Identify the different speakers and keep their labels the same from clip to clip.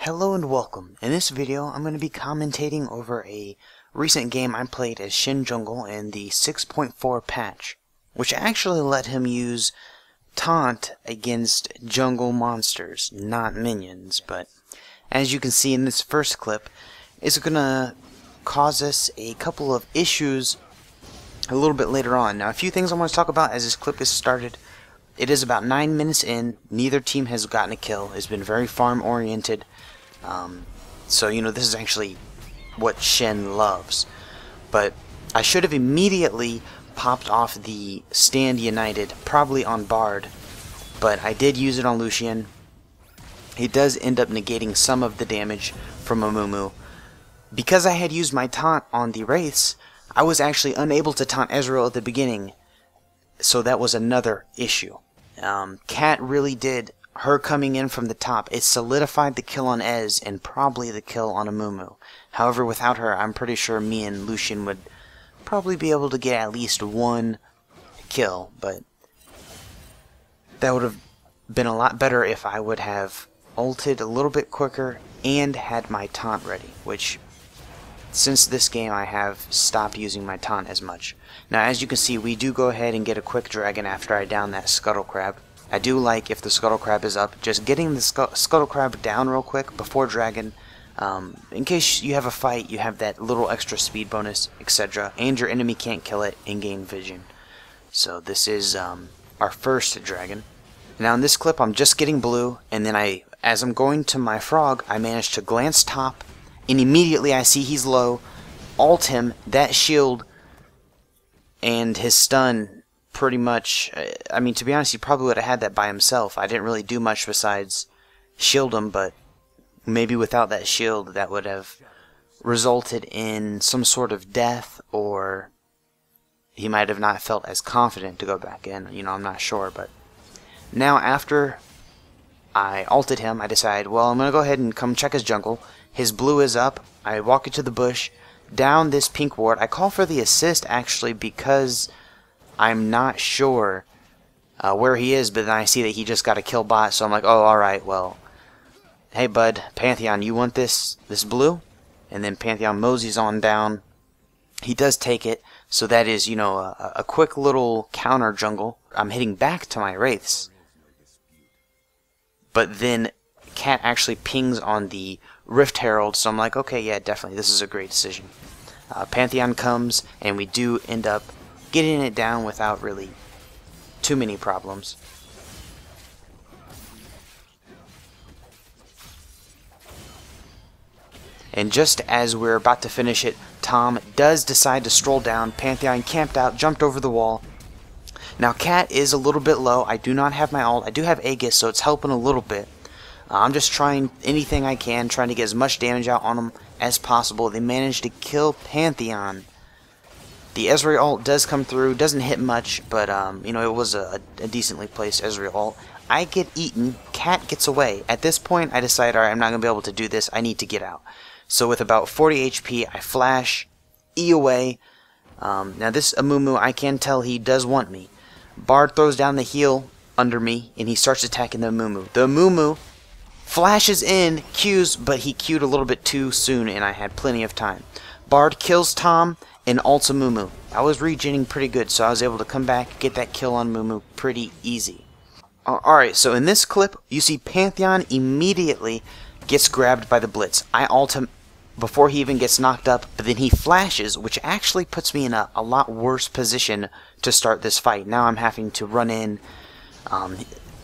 Speaker 1: Hello and welcome. In this video, I'm going to be commentating over a recent game I played as Shen Jungle in the 6.4 patch, which actually let him use Taunt against jungle monsters, not minions. But as you can see in this first clip, it's going to cause us a couple of issues a little bit later on. Now, a few things I want to talk about as this clip gets started. It is about 9 minutes in. Neither team has gotten a kill. It's been very farm oriented. So, you know, this is actually what Shen loves. But I should have immediately popped off the Stand United, probably on Bard. But I did use it on Lucian. He does end up negating some of the damage from Amumu. Because I had used my taunt on the Wraiths, I was actually unable to taunt Ezreal at the beginning. So that was another issue. Cat really did, her coming in from the top, it solidified the kill on Ez and probably the kill on Amumu. However, without her, I'm pretty sure me and Lucian would probably be able to get at least one kill, but that would have been a lot better if I would have ulted a little bit quicker and had my taunt ready, which since this game I have stopped using my taunt as much. Now, as you can see, we do go ahead and get a quick dragon after I down that scuttle crab. I do like, if the scuttle crab is up, just getting the scuttle crab down real quick before dragon. In case you have a fight, you have that little extra speed bonus, etc. And your enemy can't kill it and gain vision. So this is our first dragon. Now in this clip I'm just getting blue, and then as I'm going to my frog, I manage to glance top, and immediately I see he's low, ult him, that shield, and his stun. Pretty much, I mean, to be honest, he probably would have had that by himself. I didn't really do much besides shield him, but maybe without that shield that would have resulted in some sort of death, or he might have not felt as confident to go back in. You know, I'm not sure. But now after I ulted him, I decide, well, I'm going to go ahead and come check his jungle. His blue is up. I walk into the bush, down this pink ward. I call for the assist actually because I'm not sure where he is, but then I see that he just got a kill bot, so I'm like, oh, alright, well, hey bud, Pantheon, you want this blue? And then Pantheon moseys on down. He does take it, so that is, you know, a quick little counter jungle. I'm hitting back to my Wraiths. But then Cat actually pings on the Rift Herald, so I'm like, okay, yeah, definitely, this is a great decision. Pantheon comes, and we do end up getting it down without really too many problems. And just as we're about to finish it, Tahm does decide to stroll down. Pantheon camped out, jumped over the wall. Now Cat is a little bit low. I do not have my ult. I do have Aegis, so it's helping a little bit. I'm just trying anything I can, trying to get as much damage out on them as possible. They managed to kill Pantheon. The Ezreal ult does come through, doesn't hit much, but you know, it was a decently placed Ezreal ult. I get eaten, Cat gets away. At this point, I decide, alright, I'm not going to be able to do this, I need to get out. So with about 40 HP, I flash, E away. Now this Amumu, I can tell he does want me. Bard throws down the heal under me, and he starts attacking the Amumu. The Amumu flashes in, Qs, but he Q'd a little bit too soon, and I had plenty of time. Bard kills Tahm and ults Mumu. I was regening pretty good, so I was able to come back, get that kill on Mumu pretty easy. Alright, so in this clip, you see Pantheon immediately gets grabbed by the Blitz. I ult him before he even gets knocked up, but then he flashes, which actually puts me in a lot worse position to start this fight. Now I'm having to run in.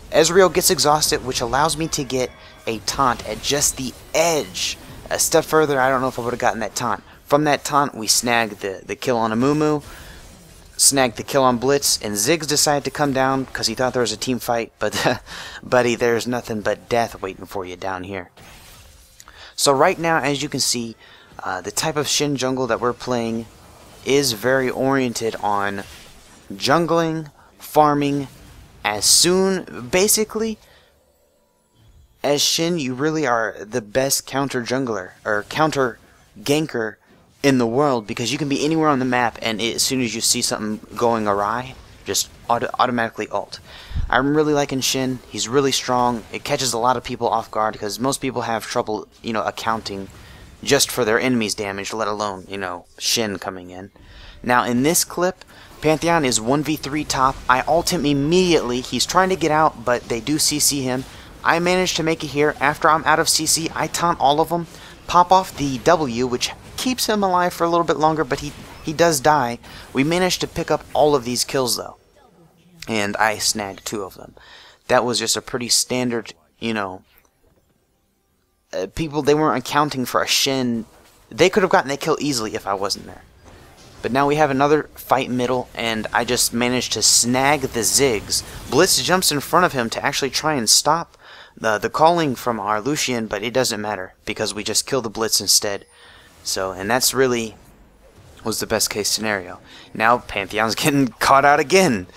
Speaker 1: Ezreal gets exhausted, which allows me to get a taunt at just the edge. A step further, I don't know if I would have gotten that taunt. From that taunt, we snag the kill on Amumu, snag the kill on Blitz, and Ziggs decided to come down because he thought there was a team fight, but buddy, there's nothing but death waiting for you down here. So right now, as you can see, the type of Shen jungle that we're playing is very oriented on jungling, farming. As soon, basically, as Shen, you really are the best counter jungler, or counter ganker in the world, because you can be anywhere on the map, and as soon as you see something going awry, just automatically ult. I'm really liking Shen. He's really strong. It catches a lot of people off guard because most people have trouble, you know, accounting just for their enemy's damage, let alone, you know, Shen coming in. Now, in this clip, Pantheon is 1v3 top. I ult him immediately. He's trying to get out, but they do CC him. I managed to make it here. After I'm out of CC, I taunt all of them, pop off the W, which keeps him alive for a little bit longer, but he does die. We managed to pick up all of these kills, though. And I snagged 2 of them. That was just a pretty standard, you know... people, they weren't accounting for a Shen. They could have gotten that kill easily if I wasn't there. But now we have another fight middle, and I just managed to snag the Ziggs. Blitz jumps in front of him to actually try and stop the calling from our Lucian, but it doesn't matter because we just kill the Blitz instead. So, and that's really was the best case scenario. Now Pantheon's getting caught out again.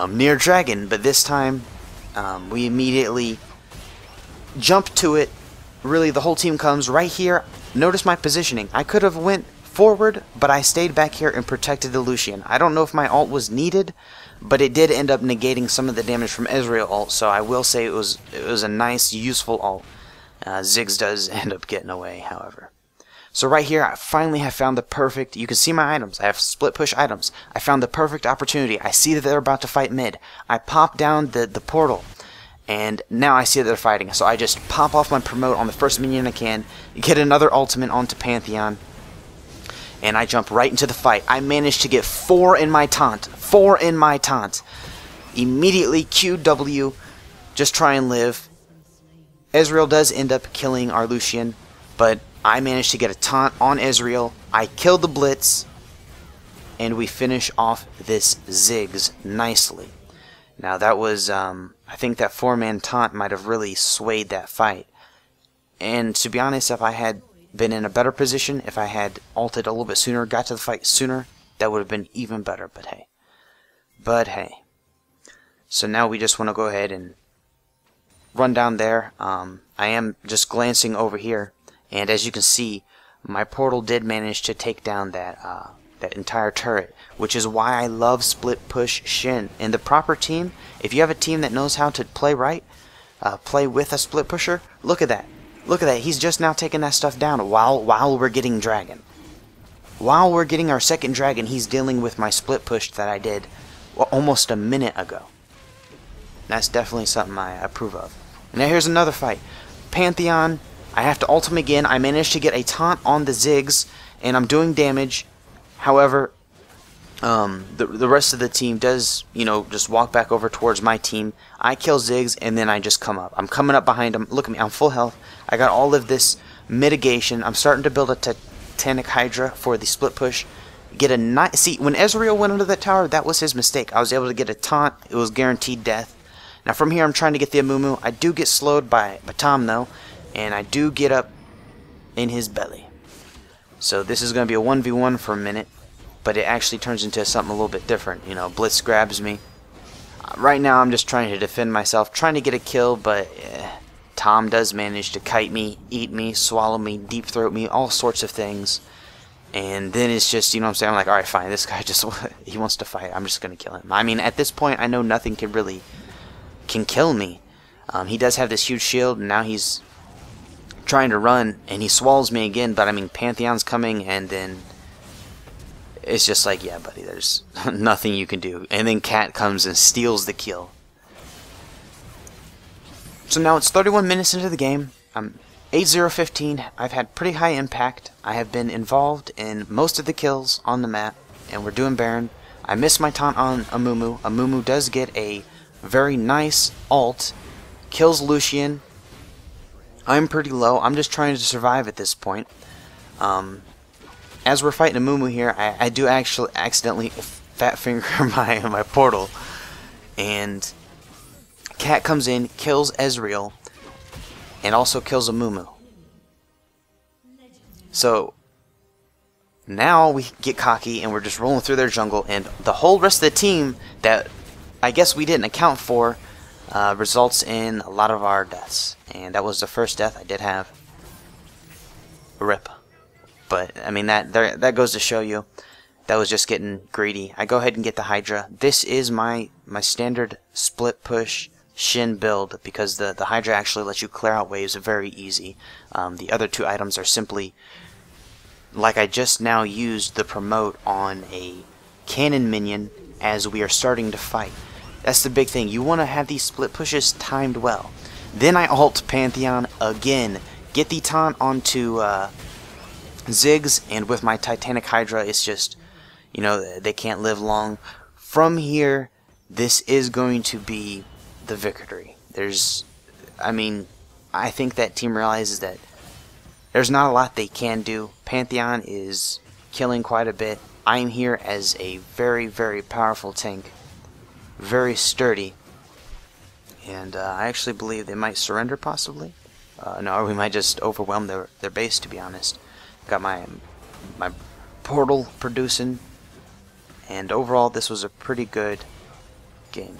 Speaker 1: Near dragon, but this time we immediately jump to it. Really, the whole team comes right here. Notice my positioning. I could have went forward, but I stayed back here and protected the Lucian. I don't know if my ult was needed, but it did end up negating some of the damage from Ezreal ult, so I will say it was a nice, useful ult. Ziggs does end up getting away, however. So right here, I finally have found the perfect... You can see my items. I have split push items. I found the perfect opportunity. I see that they're about to fight mid. I pop down the portal, and now I see that they're fighting. So I just pop off my promote on the first minion I can, get another ultimate onto Pantheon, and I jump right into the fight. I managed to get 4 in my taunt. 4 in my taunt. Immediately QW, just try and live. Ezreal does end up killing our Lucian, but I managed to get a taunt on Ezreal. I killed the Blitz, and we finish off this Ziggs nicely. Now that was, I think that 4-man taunt might have really swayed that fight. And to be honest, if I had been in a better position, if I had ulted a little bit sooner, got to the fight sooner, that would have been even better, but hey. But hey. So now we just want to go ahead and run down there. I am just glancing over here, and as you can see, my portal did manage to take down that entire turret, which is why I love split push Shen. In the proper team, if you have a team that knows how to play right, play with a split pusher, look at that. Look at that. He's just now taking that stuff down while we're getting dragon. While we're getting our second dragon, he's dealing with my split push that I did almost a minute ago. That's definitely something I approve of. Now here's another fight. Pantheon, I have to ult him again. I managed to get a taunt on the Ziggs, and I'm doing damage. However, the rest of the team does, you know, just walk back over towards my team. I kill Ziggs, and then I just come up. I'm coming up behind him. Look at me. I'm full health. I got all of this mitigation. I'm starting to build a Titanic Hydra for the split push. Get a nice... See, when Ezreal went under that tower, that was his mistake. I was able to get a taunt. It was guaranteed death. Now from here, I'm trying to get the Amumu. I do get slowed by Tahm, though, and I do get up in his belly. So this is going to be a 1v1 for a minute, but it actually turns into something a little bit different. You know, Blitz grabs me. Right now, I'm just trying to defend myself, trying to get a kill, but Tahm does manage to kite me, eat me, swallow me, deep throat me, all sorts of things. And then it's just, you know what I'm saying? I'm like, alright, fine, this guy just, he wants to fight. I'm just going to kill him. I mean, at this point, I know nothing can kill me. He does have this huge shield, and now he's trying to run, and he swallows me again, but I mean, Pantheon's coming, and then it's just like, yeah, buddy, there's nothing you can do. And then Cat comes and steals the kill. So now it's 31 minutes into the game. I'm 8-0-15. I've had pretty high impact. I have been involved in most of the kills on the map, and we're doing Baron. I missed my taunt on Amumu. Amumu does get a very nice ult. Kills Lucian. I'm pretty low. I'm just trying to survive at this point. As we're fighting Amumu here, I do actually accidentally fat finger my portal. And Cat comes in, kills Ezreal, and also kills Amumu. So now we get cocky and we're just rolling through their jungle, and the whole rest of the team that I guess we didn't account for results in a lot of our deaths. And that was the first death I did have. RIP. But I mean, that goes to show you that was just getting greedy. I go ahead and get the Hydra. This is my standard split push Shen build because the Hydra actually lets you clear out waves very easy. The other two items are simply, like I just now used the promote on a cannon minion as we are starting to fight. That's the big thing. You want to have these split pushes timed well. Then I ult Pantheon again. Get the taunt onto Ziggs, and with my Titanic Hydra, it's just, you know, they can't live long. From here, this is going to be the victory. I think that team realizes that there's not a lot they can do. Pantheon is killing quite a bit. I'm here as a very, very powerful tank. Very sturdy. And I actually believe they might surrender, possibly. No, or we might just overwhelm their base, to be honest. Got my portal producing. And overall, this was a pretty good game.